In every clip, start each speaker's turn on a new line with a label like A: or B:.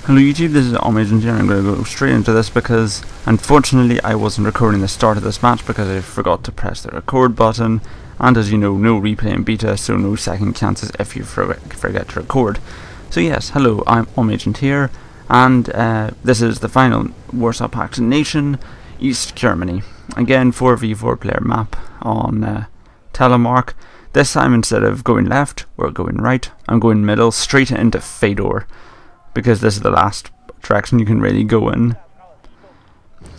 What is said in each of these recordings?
A: Hello YouTube, this is Amazing here. I'm going to go straight into this because unfortunately I wasn't recording the start of this match because I forgot to press the record button, and as you know, no replay in beta, so no second chances if you forget to record. So yes, hello, I'm Amazing here, and this is the final Warsaw Pact nation, East Germany. Again, 4v4 player map on Telemark. This time instead of going left, we're going right. I'm going middle, straight into Fedor, because this is the last direction you can really go in.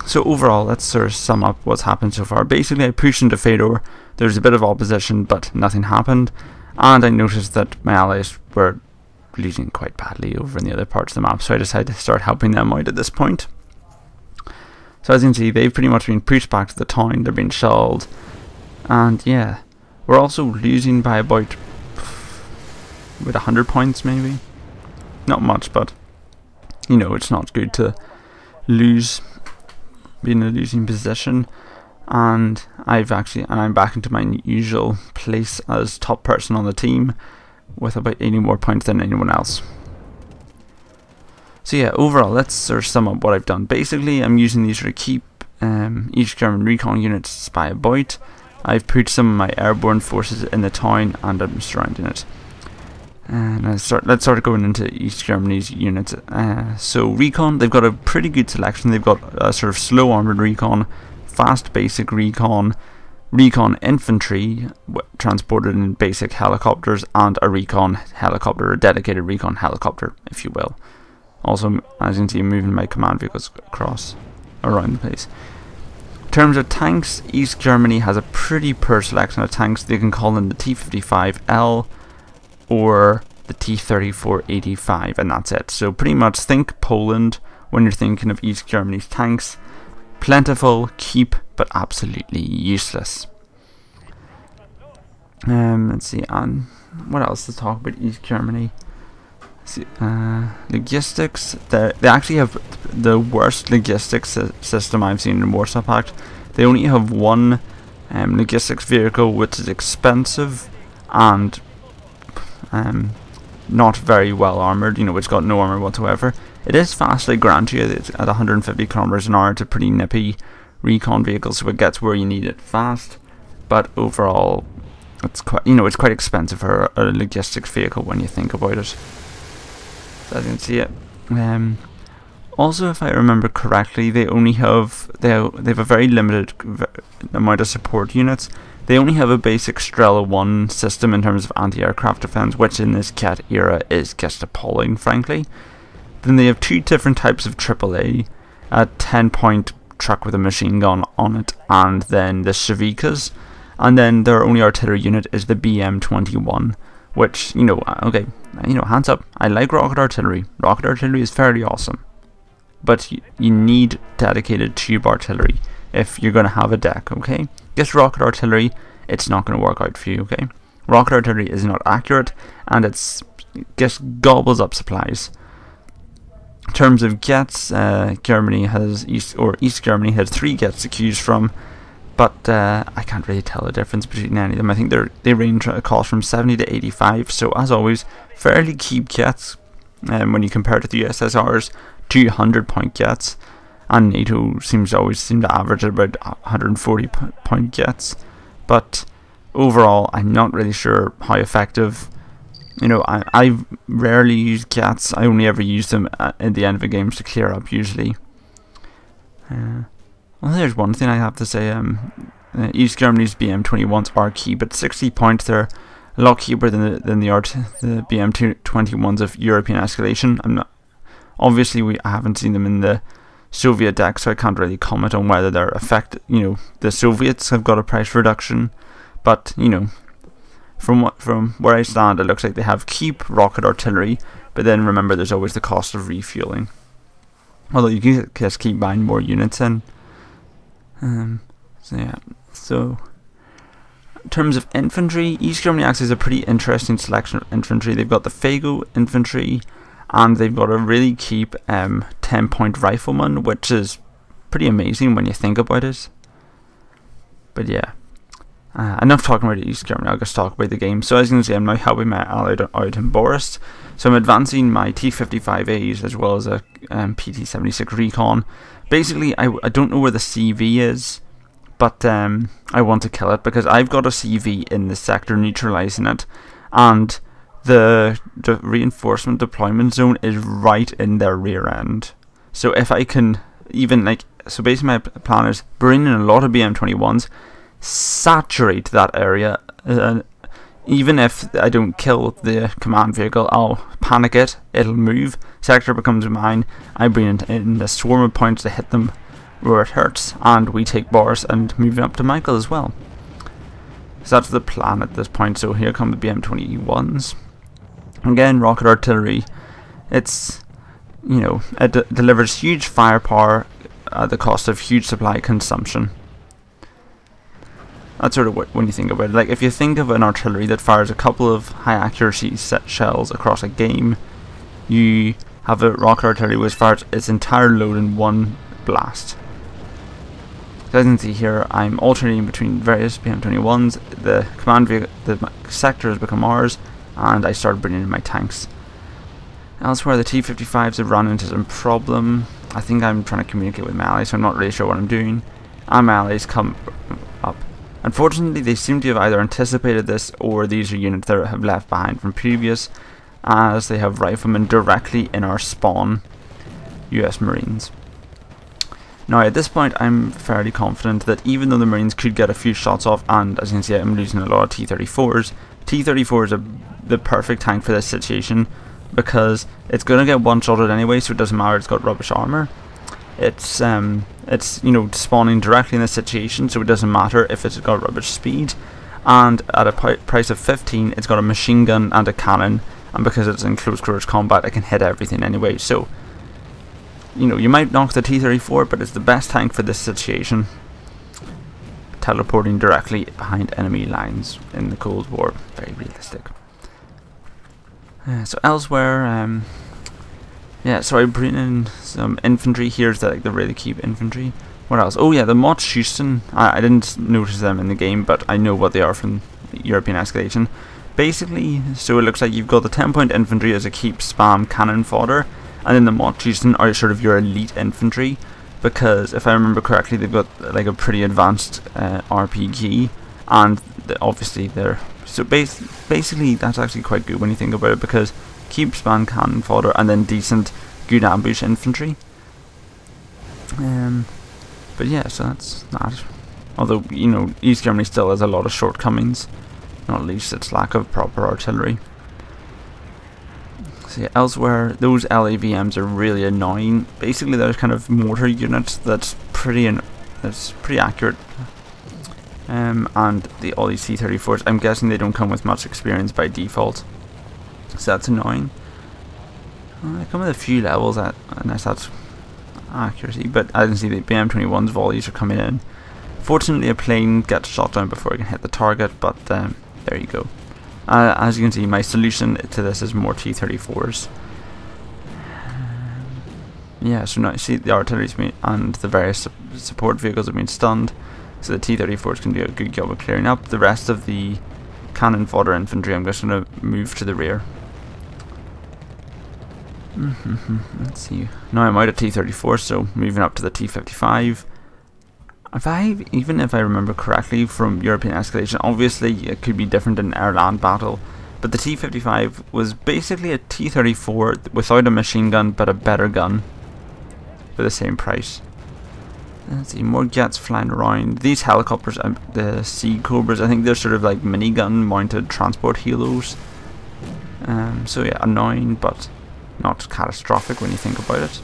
A: So overall, let's sort of sum up what's happened so far. Basically, I pushed into Fedor, there was a bit of opposition, but nothing happened, and I noticed that my allies were losing quite badly over in the other parts of the map, so I decided to start helping them out at this point. So as you can see, they've pretty much been pushed back to the town, they're being shelled, and yeah, we're also losing by about 100 points maybe. Not much, but you know, it's not good to lose, be in a losing position. And I'm back into my usual place as top person on the team with about 80 more points than anyone else. So yeah, overall, let's sort of sum up what I've done. Basically, I'm using these to keep East German recon units to spy about. I've put some of my airborne forces in the town and I'm surrounding it. And let's start going into East Germany's units. So recon, they've got a pretty good selection. They've got a sort of slow armoured recon, fast basic recon, recon infantry transported in basic helicopters, and a recon helicopter, a dedicated recon helicopter, if you will. Also, as you can see, moving my command vehicles across around the place. In terms of tanks, East Germany has a pretty poor selection of tanks. They can call in the T-55L or the T-34-85, and that's it. So pretty much think Poland when you're thinking of East Germany's tanks. Plentiful, cheap, but absolutely useless. Let's see, and what else to talk about East Germany? See, logistics. They actually have the worst logistics system I've seen in Warsaw Pact. They only have one logistics vehicle, which is expensive and not very well armoured. You know, it's got no armour whatsoever. It is fast like Grantia. It's at 150 kilometers an hour. It's a pretty nippy recon vehicle, so it gets where you need it fast. But overall, it's quite, you know, it's quite expensive for a logistics vehicle when you think about it. So as you can see it. Also, if I remember correctly, they only have they have a very limited amount of support units. They only have a basic Strela 1 system in terms of anti-aircraft defense, which in this cat era is just appalling, frankly. Then they have two different types of AAA, a 10-point truck with a machine gun on it, and then the Shavikas. And then their only artillery unit is the BM-21, which, you know, okay, you know, hands up, I like rocket artillery. Rocket artillery is fairly awesome. But you need dedicated tube artillery if you're going to have a deck, okay? Just rocket artillery, it's not going to work out for you, okay? Rocket artillery is not accurate, and it's just gobbles up supplies. In terms of gets, East Germany has 3 gets to choose from, but I can't really tell the difference between any of them. I think they range a cost from 70 to 85, so as always, fairly cheap gets when you compare it to the USSR's 200-point gets. And NATO seems to average at about 140 point gets, but overall I'm not really sure how effective. You know, I rarely use gets. I only ever use them at the end of the games to clear up usually. Well, there's one thing I have to say. East Germany's BM-21s are cheap, but 60 points. They're a lot cheaper than the BM-21s of European escalation. I haven't seen them in the Soviet deck, so I can't really comment on whether they're effective. You know, the Soviets have got a price reduction, but you know, from where I stand, it looks like they have cheap rocket artillery. But then remember, there's always the cost of refueling. Although you can just keep buying more units in. So yeah. So in terms of infantry, East Germany actually has a pretty interesting selection of infantry. They've got the Fago infantry, and they've got a really cheap 10-point rifleman, which is pretty amazing when you think about it. But yeah, Enough talking about East Germany, I'll just talk about the game. So as you can see, I'm now helping my ally out in Boris. So I'm advancing my T-55As as well as a PT-76 Recon. Basically, I don't know where the CV is, but I want to kill it because I've got a CV in the sector neutralizing it, and the reinforcement deployment zone is right in their rear end. So if I can so basically my plan is bring in a lot of BM-21s, saturate that area. Even if I don't kill the command vehicle, I'll panic it, it'll move, sector becomes mine, I bring in a swarm of points to hit them where it hurts, and we take Boris and move it up to Michael as well. So that's the plan at this point. So here come the BM-21s. Again, rocket artillery. It's, it delivers huge firepower at the cost of huge supply consumption. That's sort of what, when you think about it. Like, if you think of an artillery that fires a couple of high accuracy set shells across a game, you have a rocket artillery which fires its entire load in one blast. So as you can see here, I'm alternating between various BM-21s. The command vehicle, the sector has become ours, and I started bringing in my tanks. Elsewhere, the T-55s have run into some problem. I think I'm trying to communicate with my allies, so I'm not really sure what I'm doing. And my allies come up. Unfortunately, they seem to have either anticipated this, or these are units that have left behind from previous, as they have riflemen directly in our spawn US Marines. Now at this point I'm fairly confident that even though the Marines could get a few shots off, and as you can see I'm losing a lot of T-34s, T-34 is the perfect tank for this situation, because it's going to get one-shotted anyway, so it doesn't matter, it's got rubbish armor. It's spawning directly in this situation, so it doesn't matter if it's got rubbish speed, and at a price of 15 it's got a machine gun and a cannon, and because it's in close quarters combat it can hit everything anyway. So you might knock the T-34, but it's the best tank for this situation, teleporting directly behind enemy lines in the Cold War. Very realistic. So elsewhere, so I bring in some infantry. Here's the really keep infantry. What else? Oh yeah, the Mott-Schützen. I didn't notice them in the game, but I know what they are from European Escalation. Basically, so it looks like you've got the 10-point infantry as a keep spam cannon fodder, and then the Mott-Schützen are sort of your elite infantry, because if I remember correctly, they've got like a pretty advanced RPG, and obviously they're basically that's actually quite good when you think about it, because keep spam cannon fodder and then decent good ambush infantry. But yeah, so that's that. Although East Germany still has a lot of shortcomings, not least its lack of proper artillery. So yeah, elsewhere, those LAVMs are really annoying. Basically, there's kind of mortar units that's pretty accurate. And all these T-34s, I'm guessing they don't come with much experience by default, so that's annoying. They come with a few levels, unless that's accuracy, but as you can see the BM-21's volleys are coming in. Fortunately a plane gets shot down before it can hit the target, but there you go. As you can see, my solution to this is more T-34s. Yeah, so now you see the artillery and the various support vehicles have been stunned, so the T-34s can do a good job of clearing up. The rest of the cannon fodder infantry I'm just going to move to the rear. Let's see. Now I'm out of T-34, so moving up to the T-55. Even if I remember correctly from European Escalation, obviously it could be different in Airland battle, but the T-55 was basically a T-34 without a machine gun but a better gun for the same price. Let's see, more jets flying around. These helicopters, the Sea Cobras, I think they're sort of like minigun mounted transport helos. So yeah, annoying but not catastrophic when you think about it.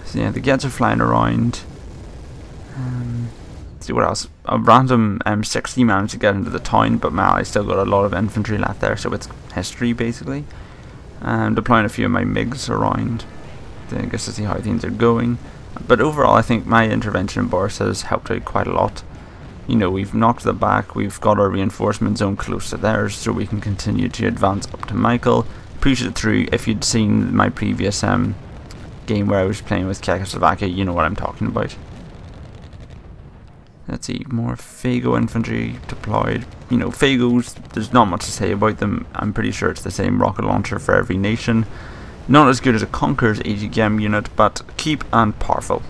A: So yeah, the jets are flying around. Let's see what else. A random M60 managed to get into the town, but I still got a lot of infantry left there, so it's history basically. Deploying a few of my MiGs around, just to see how things are going. But overall, I think my intervention in Boris has helped out quite a lot. We've knocked them back, we've got our reinforcement zone close to theirs, so we can continue to advance up to Michael, push it through. If you'd seen my previous game where I was playing with Czechoslovakia, you know what I'm talking about. Let's see, more Fago infantry deployed. You know, Fagos, there's not much to say about them. I'm pretty sure it's the same rocket launcher for every nation. Not as good as a Conqueror's AGM unit, but cheap and powerful.